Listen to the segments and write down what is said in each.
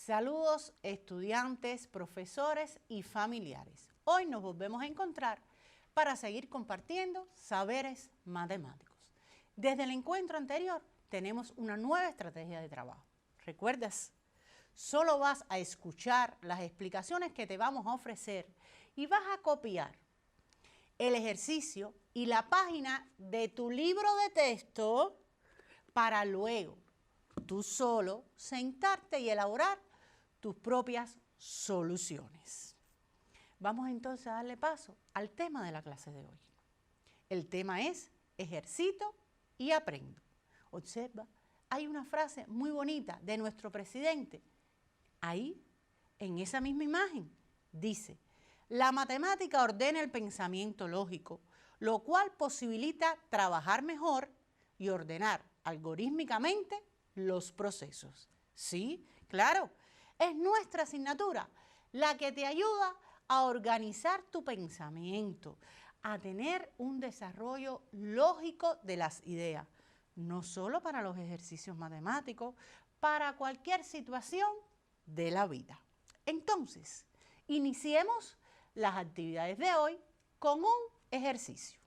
Saludos estudiantes, profesores y familiares. Hoy nos volvemos a encontrar para seguir compartiendo saberes matemáticos. Desde el encuentro anterior tenemos una nueva estrategia de trabajo. ¿Recuerdas? Solo vas a escuchar las explicaciones que te vamos a ofrecer y vas a copiar el ejercicio y la página de tu libro de texto para luego tú solo sentarte y elaborar tus propias soluciones. Vamos entonces a darle paso al tema de la clase de hoy. El tema es ejercito y aprendo. Observa, hay una frase muy bonita de nuestro presidente. Ahí, en esa misma imagen, dice: la matemática ordena el pensamiento lógico, lo cual posibilita trabajar mejor y ordenar algorítmicamente los procesos. Sí, claro, es nuestra asignatura la que te ayuda a organizar tu pensamiento, a tener un desarrollo lógico de las ideas, no solo para los ejercicios matemáticos, para cualquier situación de la vida. Entonces, iniciemos las actividades de hoy con un ejercicio.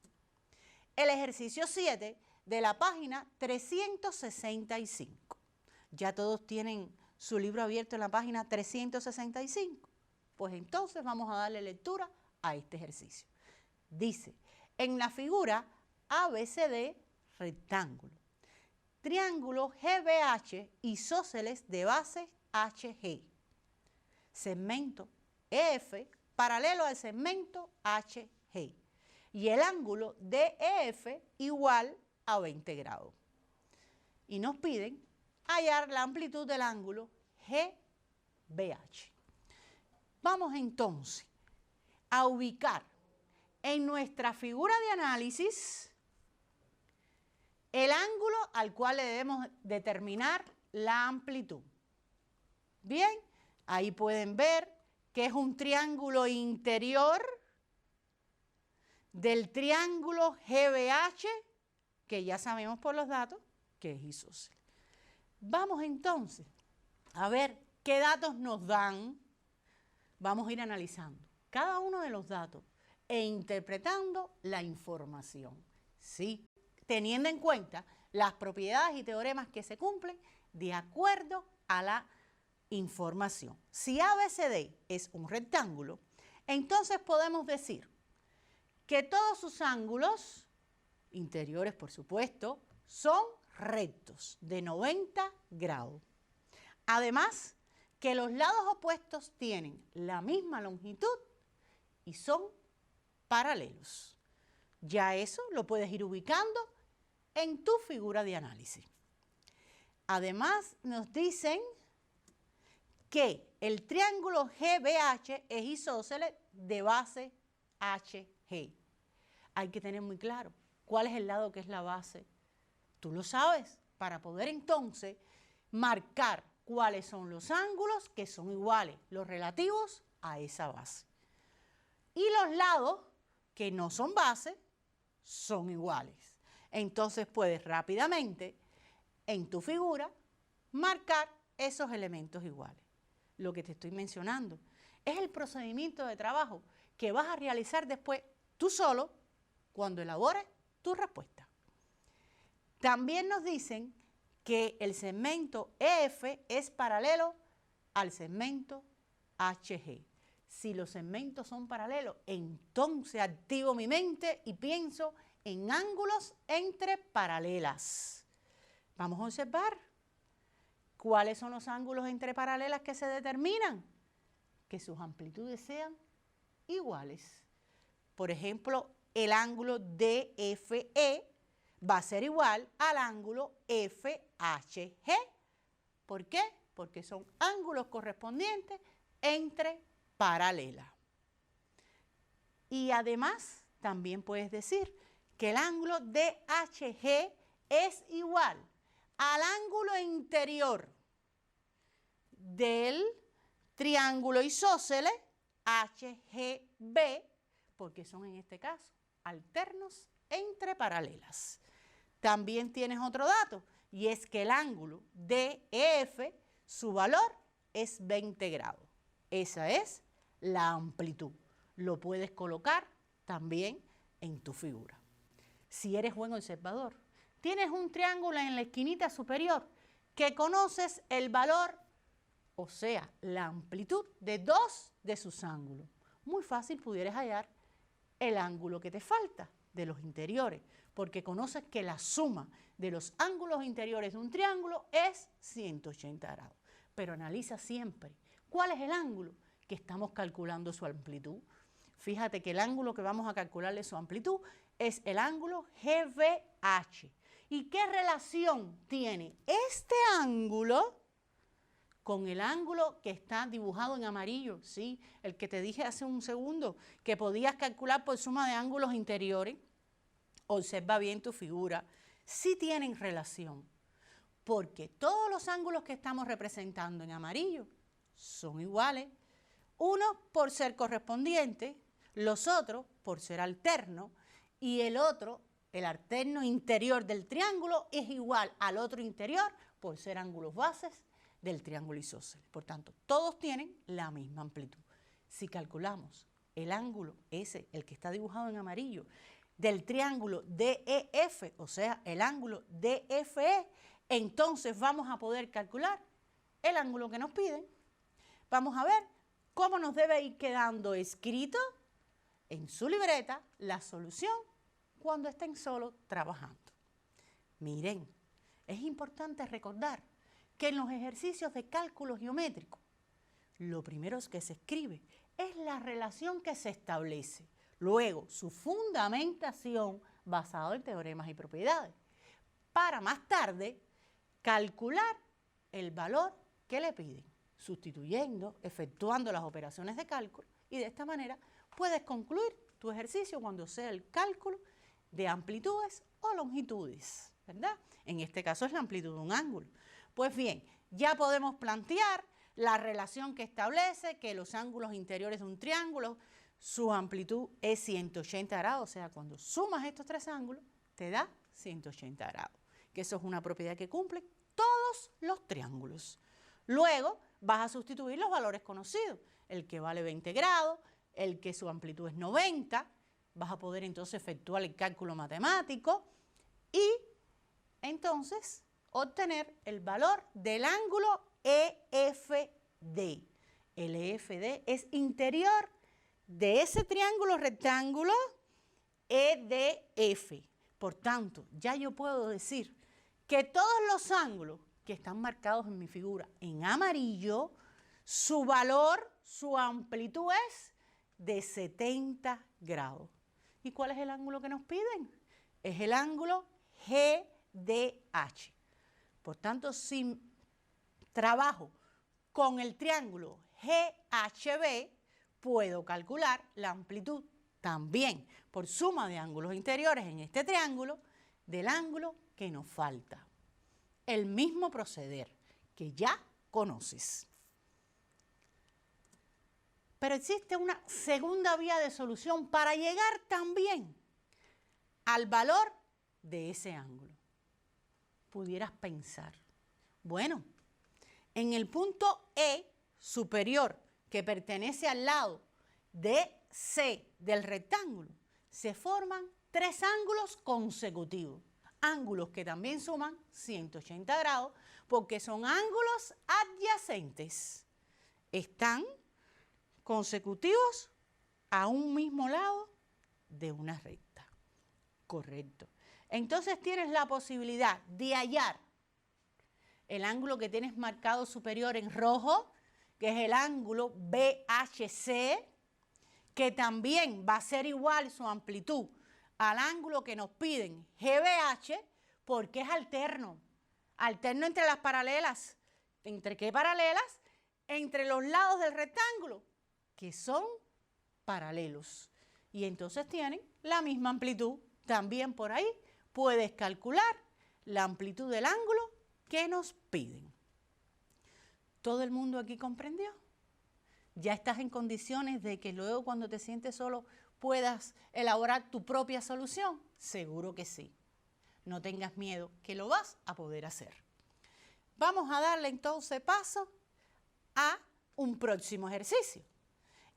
El ejercicio 7 de la página 365. ¿Ya todos tienen su libro abierto en la página 365? Pues entonces vamos a darle lectura a este ejercicio. Dice, en la figura ABCD rectángulo, triángulo GBH isósceles de base HG, segmento EF paralelo al segmento HG y el ángulo DEF igual a 20 grados. Y nos piden hallar la amplitud del ángulo GBH. Vamos entonces a ubicar en nuestra figura de análisis el ángulo al cual le debemos determinar la amplitud. Bien, ahí pueden ver que es un triángulo interior del triángulo GBH, que ya sabemos por los datos que es isósceles. Vamos entonces a ver qué datos nos dan. Vamos a ir analizando cada uno de los datos e interpretando la información. Sí, teniendo en cuenta las propiedades y teoremas que se cumplen de acuerdo a la información. Si ABCD es un rectángulo, entonces podemos decir que todos sus ángulos, interiores por supuesto, son rectos de 90 grados. Además, que los lados opuestos tienen la misma longitud y son paralelos. Ya eso lo puedes ir ubicando en tu figura de análisis. Además, nos dicen que el triángulo GBH es isósceles de base HG. Hay que tener muy claro cuál es el lado que es la base. Tú lo sabes, para poder entonces marcar cuáles son los ángulos que son iguales, los relativos a esa base. Y los lados que no son base son iguales. Entonces puedes rápidamente en tu figura marcar esos elementos iguales. Lo que te estoy mencionando es el procedimiento de trabajo que vas a realizar después tú solo cuando elabores tu respuesta. También nos dicen que el segmento EF es paralelo al segmento HG. Si los segmentos son paralelos, entonces activo mi mente y pienso en ángulos entre paralelas. Vamos a observar cuáles son los ángulos entre paralelas que se determinan. Que sus amplitudes sean iguales. Por ejemplo, el ángulo DFE va a ser igual al ángulo FHG. ¿Por qué? Porque son ángulos correspondientes entre paralelas. Y además, también puedes decir que el ángulo DHG es igual al ángulo interior del triángulo isósceles HGB, porque son en este caso alternos entre paralelas. También tienes otro dato, y es que el ángulo DEF, su valor es 20 grados. Esa es la amplitud. Lo puedes colocar también en tu figura. Si eres buen observador, tienes un triángulo en la esquinita superior que conoces el valor, o sea, la amplitud de 2 de sus ángulos. Muy fácil pudieras hallar el ángulo que te falta de los interiores, porque conoces que la suma de los ángulos interiores de un triángulo es 180 grados. Pero analiza siempre cuál es el ángulo que estamos calculando su amplitud. Fíjate que el ángulo que vamos a calcularle su amplitud es el ángulo GBH. ¿Y qué relación tiene este ángulo con el ángulo que está dibujado en amarillo? Sí, el que te dije hace un segundo, que podías calcular por suma de ángulos interiores. Observa bien tu figura. Sí tienen relación, porque todos los ángulos que estamos representando en amarillo son iguales. Uno por ser correspondiente, los otros por ser alternos, y el otro, el alterno interior del triángulo, es igual al otro interior por ser ángulos bases del triángulo isósceles. Por tanto, todos tienen la misma amplitud. Si calculamos el ángulo ese, el que está dibujado en amarillo, del triángulo DEF, o sea, el ángulo DFE, entonces vamos a poder calcular el ángulo que nos piden. Vamos a ver cómo nos debe ir quedando escrito en su libreta la solución cuando estén solo trabajando. Miren, es importante recordar que en los ejercicios de cálculo geométrico, lo primero que se escribe es la relación que se establece. Luego, su fundamentación basada en teoremas y propiedades, para más tarde calcular el valor que le piden, sustituyendo, efectuando las operaciones de cálculo, y de esta manera puedes concluir tu ejercicio cuando sea el cálculo de amplitudes o longitudes, ¿verdad? En este caso es la amplitud de un ángulo. Pues bien, ya podemos plantear la relación que establece que los ángulos interiores de un triángulo, su amplitud es 180 grados, o sea, cuando sumas estos tres ángulos, te da 180 grados, que eso es una propiedad que cumplen todos los triángulos. Luego vas a sustituir los valores conocidos, el que vale 20 grados, el que su amplitud es 90, vas a poder entonces efectuar el cálculo matemático y entonces obtener el valor del ángulo EFD. El EFD es interior de ese triángulo rectángulo EDF. Por tanto, ya yo puedo decir que todos los ángulos que están marcados en mi figura en amarillo, su valor, su amplitud es de 70 grados. ¿Y cuál es el ángulo que nos piden? Es el ángulo GDH. Por tanto, si trabajo con el triángulo GHB, puedo calcular la amplitud también por suma de ángulos interiores en este triángulo del ángulo que nos falta. El mismo proceder que ya conoces. Pero existe una segunda vía de solución para llegar también al valor de ese ángulo. Pudieras pensar, bueno, en el punto E superior que pertenece al lado de C del rectángulo, se forman tres ángulos consecutivos, ángulos que también suman 180 grados porque son ángulos adyacentes. Están consecutivos a un mismo lado de una recta. Correcto. Entonces tienes la posibilidad de hallar el ángulo que tienes marcado superior en rojo, que es el ángulo BHC, que también va a ser igual su amplitud al ángulo que nos piden GBH, porque es alterno. Alterno entre las paralelas. ¿Entre qué paralelas? Entre los lados del rectángulo, que son paralelos. Y entonces tienen la misma amplitud. También por ahí puedes calcular la amplitud del ángulo que nos piden. ¿Todo el mundo aquí comprendió? ¿Ya estás en condiciones de que luego cuando te sientes solo puedas elaborar tu propia solución? Seguro que sí. No tengas miedo, que lo vas a poder hacer. Vamos a darle entonces paso a un próximo ejercicio.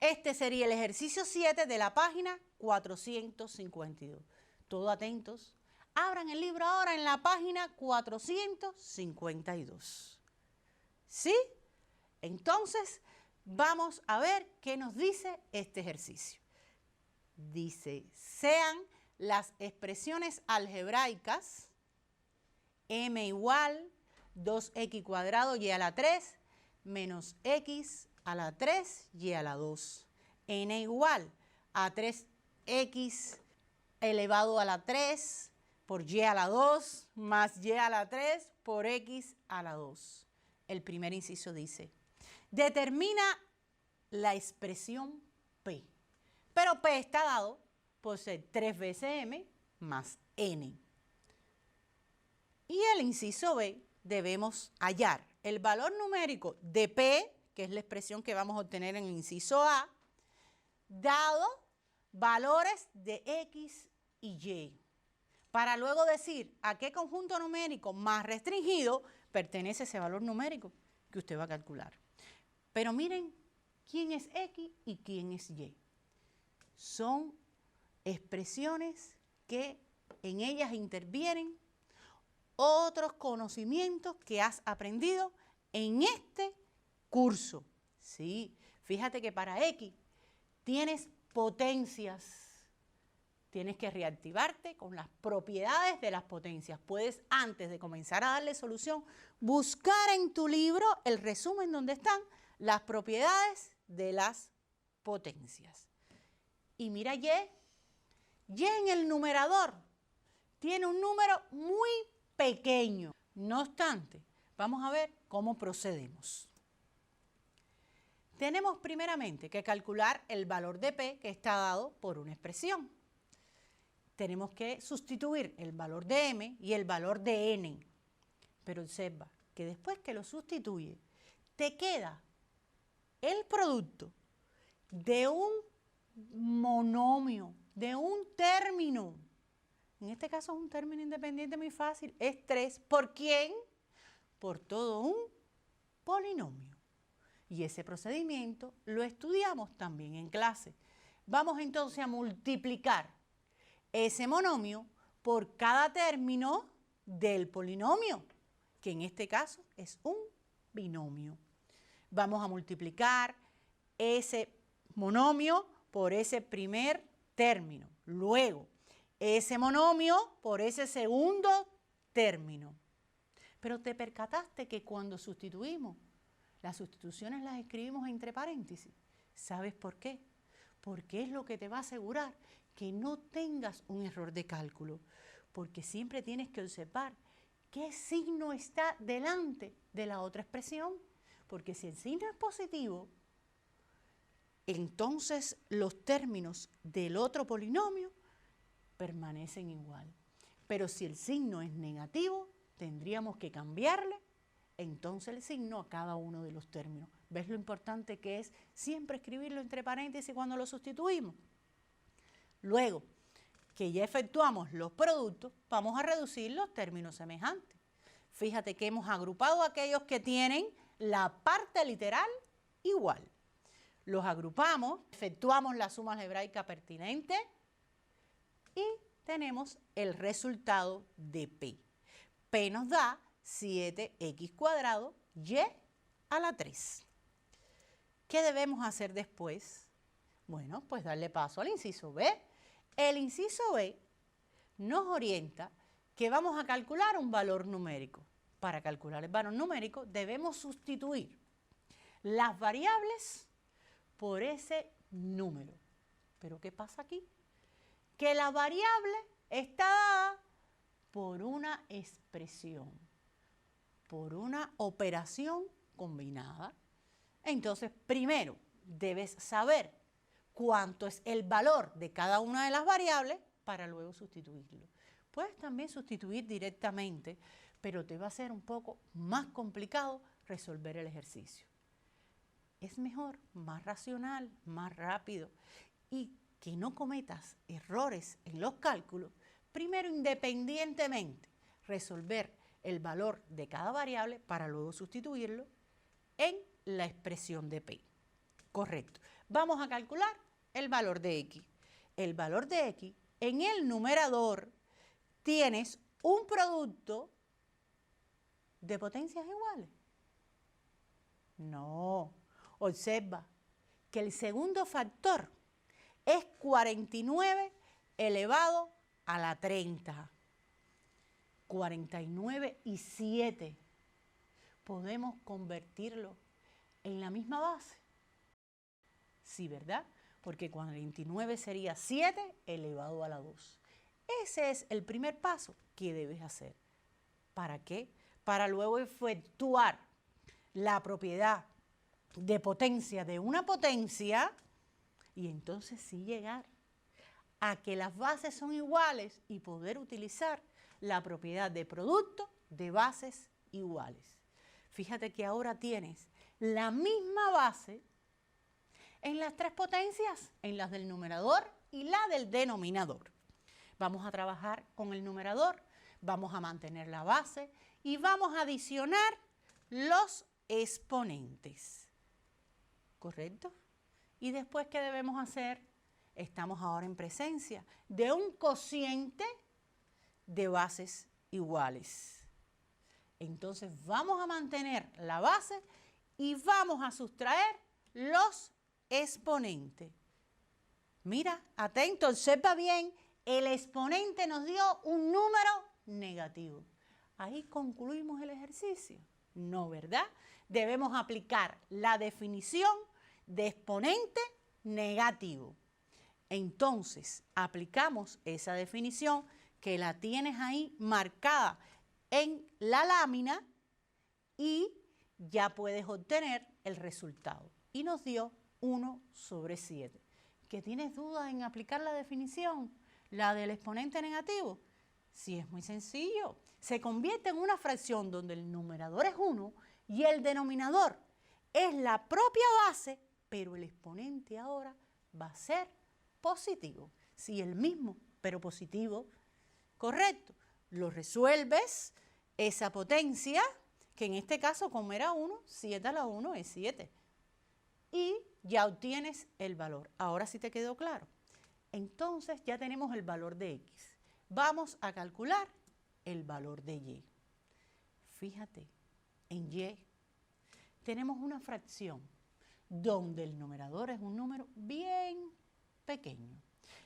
Este sería el ejercicio 7 de la página 452. Todos atentos. Abran el libro ahora en la página 452. ¿Sí? Entonces, vamos a ver qué nos dice este ejercicio. Dice, sean las expresiones algebraicas m igual 2x cuadrado y a la 3 menos x a la 3 y a la 2. N igual a 3x elevado a la 3 por y a la 2 más y a la 3 por x a la 2. El primer inciso dice, determina la expresión P. Pero P está dado por ser 3 veces m más n. Y el inciso B, debemos hallar el valor numérico de P, que es la expresión que vamos a obtener en el inciso A, dado valores de X y Y, para luego decir a qué conjunto numérico más restringido pertenece ese valor numérico que usted va a calcular. Pero miren quién es X y quién es Y. Son expresiones que en ellas intervienen otros conocimientos que has aprendido en este curso. Sí, fíjate que para X tienes potencias. Tienes que reactivarte con las propiedades de las potencias. Puedes, antes de comenzar a darle solución, buscar en tu libro el resumen donde están las propiedades de las potencias. Y mira Y en el numerador tiene un número muy pequeño. No obstante, vamos a ver cómo procedemos. Tenemos primeramente que calcular el valor de P que está dado por una expresión. Tenemos que sustituir el valor de M y el valor de N. Pero observa que después que lo sustituye, te queda el producto de un monomio, de un término. En este caso es un término independiente muy fácil, es 3. ¿Por quién? Por todo un polinomio. Y ese procedimiento lo estudiamos también en clase. Vamos entonces a multiplicar ese monomio por cada término del polinomio, que en este caso es un binomio. Vamos a multiplicar ese monomio por ese primer término. Luego, ese monomio por ese segundo término. Pero te percataste que cuando sustituimos, las sustituciones las escribimos entre paréntesis. ¿Sabes por qué? Porque es lo que te va a asegurar que no tengas un error de cálculo. Porque siempre tienes que observar qué signo está delante de la otra expresión. Porque si el signo es positivo, entonces los términos del otro polinomio permanecen igual. Pero si el signo es negativo, tendríamos que cambiarle entonces el signo a cada uno de los términos. ¿Ves lo importante que es siempre escribirlo entre paréntesis cuando lo sustituimos? Luego que ya efectuamos los productos, vamos a reducir los términos semejantes. Fíjate que hemos agrupado aquellos que tienen la parte literal igual. Los agrupamos, efectuamos la suma algebraica pertinente y tenemos el resultado de P. P nos da 7x cuadrado y a la 3. ¿Qué debemos hacer después? Bueno, pues darle paso al inciso B. El inciso B nos orienta que vamos a calcular un valor numérico. Para calcular el valor numérico debemos sustituir las variables por ese número. ¿Pero qué pasa aquí? Que la variable está dada por una expresión, por una operación combinada. Entonces, primero debes saber cuánto es el valor de cada una de las variables para luego sustituirlo. Puedes también sustituir directamente, pero te va a ser un poco más complicado resolver el ejercicio. Es mejor, más racional, más rápido y que no cometas errores en los cálculos, primero independientemente resolver el valor de cada variable para luego sustituirlo en la expresión de P. Correcto. Vamos a calcular el valor de X. El valor de X, en el numerador tienes un producto de potencias iguales. No. Observa que el segundo factor es 49 elevado a la 30. 49 y 7. ¿Podemos convertirlo en la misma base? Sí, ¿verdad? Porque 49 sería 7 elevado a la 2. Ese es el primer paso que debes hacer. ¿Para qué? Para luego efectuar la propiedad de potencia de una potencia y entonces sí llegar a que las bases son iguales y poder utilizar la propiedad de producto de bases iguales. Fíjate que ahora tienes la misma base en las tres potencias, en las del numerador y la del denominador. Vamos a trabajar con el numerador, vamos a mantener la base y vamos a adicionar los exponentes. ¿Correcto? Y después, ¿qué debemos hacer? Estamos ahora en presencia de un cociente de bases iguales. Entonces vamos a mantener la base y vamos a sustraer los exponentes. Mira, atento, observa bien, el exponente nos dio un número negativo. Ahí concluimos el ejercicio. No, ¿verdad? Debemos aplicar la definición de exponente negativo. Entonces, aplicamos esa definición que la tienes ahí marcada en la lámina y ya puedes obtener el resultado. Y nos dio 1/7. ¿Que tienes dudas en aplicar la definición, la del exponente negativo? Sí, es muy sencillo. Se convierte en una fracción donde el numerador es 1 y el denominador es la propia base, pero el exponente ahora va a ser positivo. Sí, el mismo, pero positivo. Correcto. Lo resuelves, esa potencia, que en este caso como era 1, 7 a la 1 es 7. Y ya obtienes el valor. Ahora sí te quedó claro. Entonces ya tenemos el valor de X. Vamos a calcular el valor de Y. Fíjate, en Y tenemos una fracción donde el numerador es un número bien pequeño.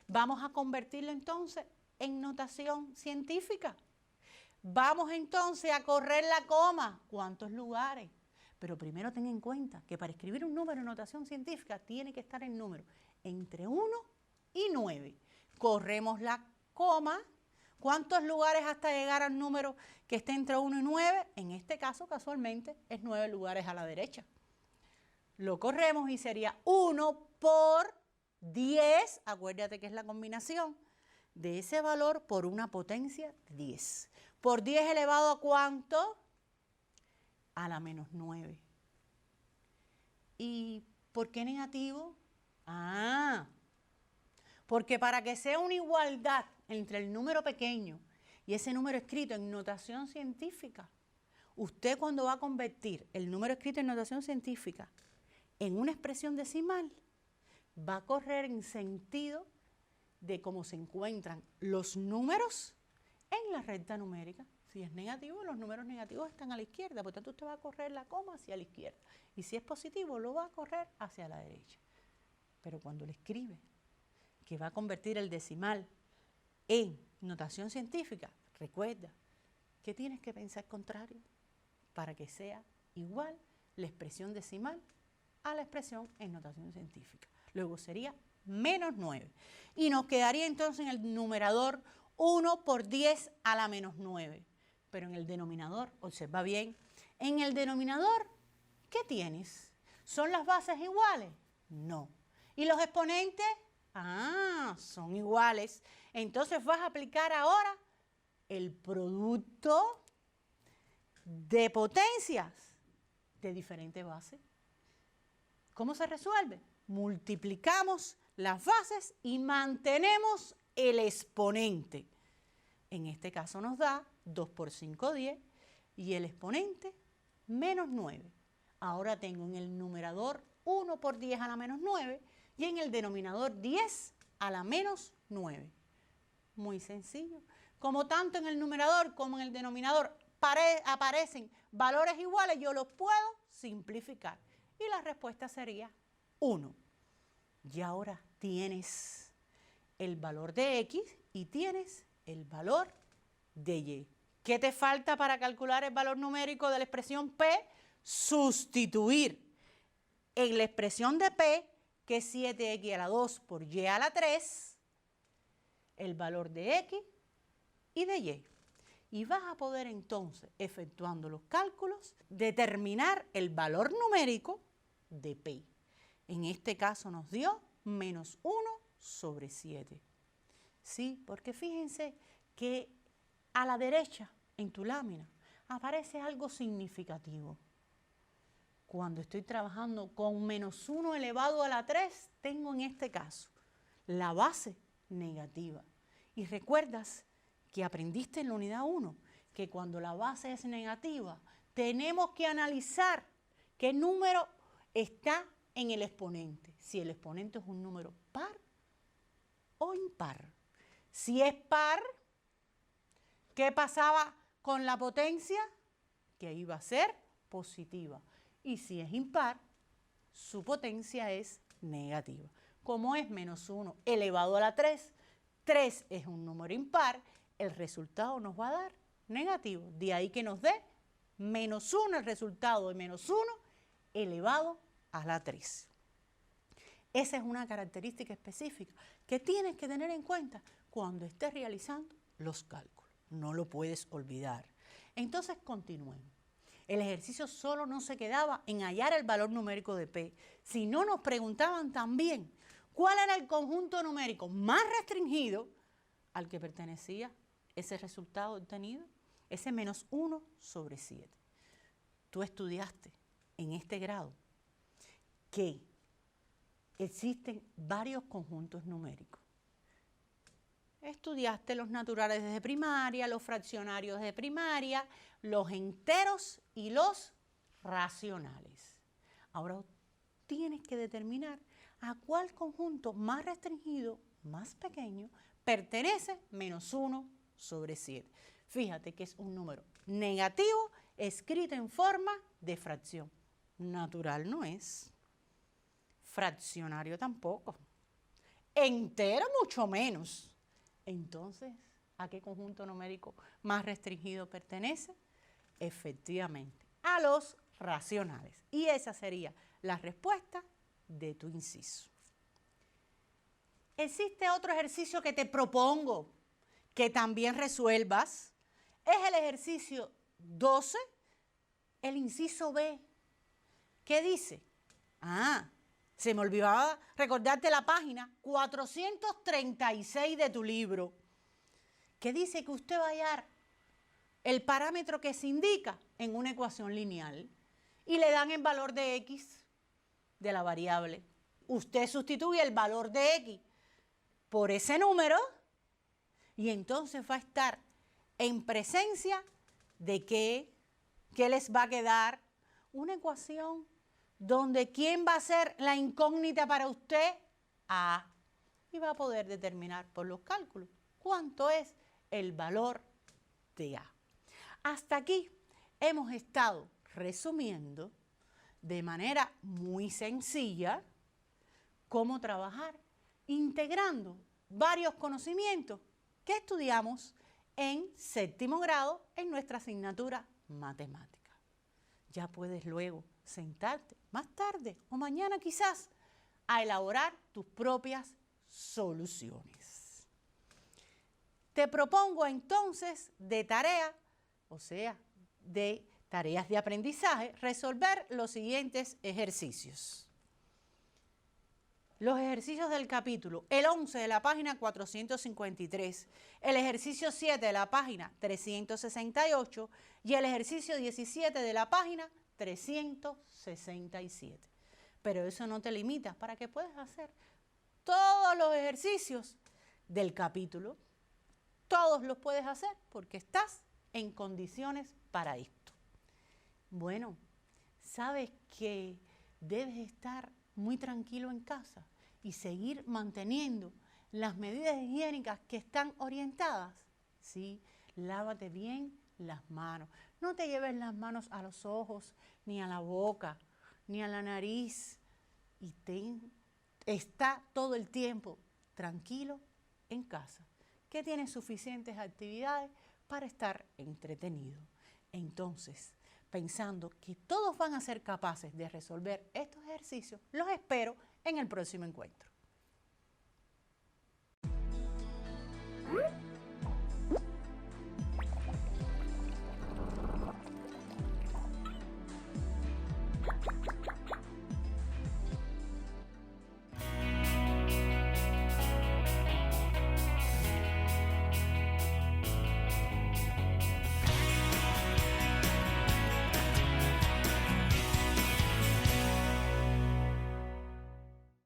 Vamos a convertirlo entonces en notación científica. Vamos entonces a correr la coma. ¿Cuántos lugares? Pero primero ten en cuenta que para escribir un número en notación científica tiene que estar el número entre 1 y 9. Corremos la coma. ¿Cuántos lugares hasta llegar al número que esté entre 1 y 9? En este caso, casualmente, es 9 lugares a la derecha. Lo corremos y sería 1 por 10. Acuérdate que es la combinación de ese valor por una potencia 10. ¿Por 10 elevado a cuánto? A la menos 9. ¿Y por qué negativo? Porque para que sea una igualdad entre el número pequeño y ese número escrito en notación científica, usted cuando va a convertir el número escrito en notación científica en una expresión decimal, va a correr en sentido de cómo se encuentran los números en la recta numérica. Si es negativo, los números negativos están a la izquierda, por tanto usted va a correr la coma hacia la izquierda. Y si es positivo, lo va a correr hacia la derecha. Pero cuando le escribe que va a convertir el decimal en notación científica, recuerda que tienes que pensar contrario para que sea igual la expresión decimal a la expresión en notación científica. Luego sería menos 9. Y nos quedaría entonces en el numerador 1 por 10 a la menos 9. Pero en el denominador, observa bien, en el denominador, ¿qué tienes? ¿Son las bases iguales? No. ¿Y los exponentes? Son iguales. Entonces vas a aplicar ahora el producto de potencias de diferentes bases. ¿Cómo se resuelve? Multiplicamos las bases y mantenemos el exponente. En este caso nos da 2 por 5, 10, y el exponente, menos 9. Ahora tengo en el numerador 1 por 10 a la menos 9 y en el denominador 10 a la menos 9. Muy sencillo. Como tanto en el numerador como en el denominador aparecen valores iguales, yo los puedo simplificar. Y la respuesta sería 1. Y ahora tienes el valor de X y tienes el valor de Y. ¿Qué te falta para calcular el valor numérico de la expresión P? Sustituir en la expresión de P, que es 7X a la 2 por Y a la 3, el valor de X y de Y. Y vas a poder entonces, efectuando los cálculos, determinar el valor numérico de P. En este caso nos dio menos 1 sobre 7. Sí, porque fíjense que a la derecha, en tu lámina, aparece algo significativo. Cuando estoy trabajando con menos 1 elevado a la 3, tengo en este caso la base negativa. Y recuerdas que aprendiste en la unidad 1 que cuando la base es negativa, tenemos que analizar qué número está en el exponente. Si el exponente es un número par o impar. Si es par, ¿qué pasaba con la potencia? Que iba a ser positiva. Y si es impar, su potencia es negativa. Como es menos 1 elevado a la 3, 3 es un número impar, el resultado nos va a dar negativo. De ahí que nos dé menos 1, el resultado de menos 1 elevado a la 3. Esa es una característica específica que tienes que tener en cuenta cuando estés realizando los cálculos. No lo puedes olvidar. Entonces continuemos. El ejercicio solo no se quedaba en hallar el valor numérico de P, sino nos preguntaban también cuál era el conjunto numérico más restringido al que pertenecía ese resultado obtenido, ese menos 1 sobre 7. Tú estudiaste en este grado que existen varios conjuntos numéricos. Estudiaste los naturales desde primaria, los fraccionarios desde primaria, los enteros y los racionales. Ahora tienes que determinar a cuál conjunto más restringido, más pequeño, pertenece menos 1 sobre 7. Fíjate que es un número negativo escrito en forma de fracción. Natural no es. Fraccionario tampoco. Entero mucho menos. Entonces, ¿a qué conjunto numérico más restringido pertenece? Efectivamente, a los racionales. Y esa sería la respuesta de tu inciso. Existe otro ejercicio que te propongo que también resuelvas. Es el ejercicio 12, el inciso B. ¿Qué dice? Se me olvidaba recordarte la página 436 de tu libro, que dice que usted va a hallar el parámetro que se indica en una ecuación lineal y le dan el valor de X de la variable. Usted sustituye el valor de X por ese número y entonces va a estar en presencia de ¿qué les va a quedar? Una ecuación donde ¿quién va a ser la incógnita para usted? A. Y va a poder determinar por los cálculos cuánto es el valor de A. Hasta aquí hemos estado resumiendo de manera muy sencilla cómo trabajar integrando varios conocimientos que estudiamos en séptimo grado en nuestra asignatura matemática. Ya puedes luego sentarte más tarde o mañana quizás a elaborar tus propias soluciones. Te propongo entonces de tarea, o sea, de tareas de aprendizaje, resolver los siguientes ejercicios. Los ejercicios del capítulo, el 11 de la página 453, el ejercicio 7 de la página 368 y el ejercicio 17 de la página 367. Pero eso no te limita para que puedas hacer todos los ejercicios del capítulo. Todos los puedes hacer porque estás en condiciones para esto. Bueno, sabes que debes estar muy tranquilo en casa y seguir manteniendo las medidas higiénicas que están orientadas. ¿Sí? Lávate bien las manos. No te lleves las manos a los ojos, ni a la boca, ni a la nariz. Y está todo el tiempo tranquilo en casa, que tienes suficientes actividades para estar entretenido. Entonces, pensando que todos van a ser capaces de resolver estos ejercicios, los espero en el próximo encuentro.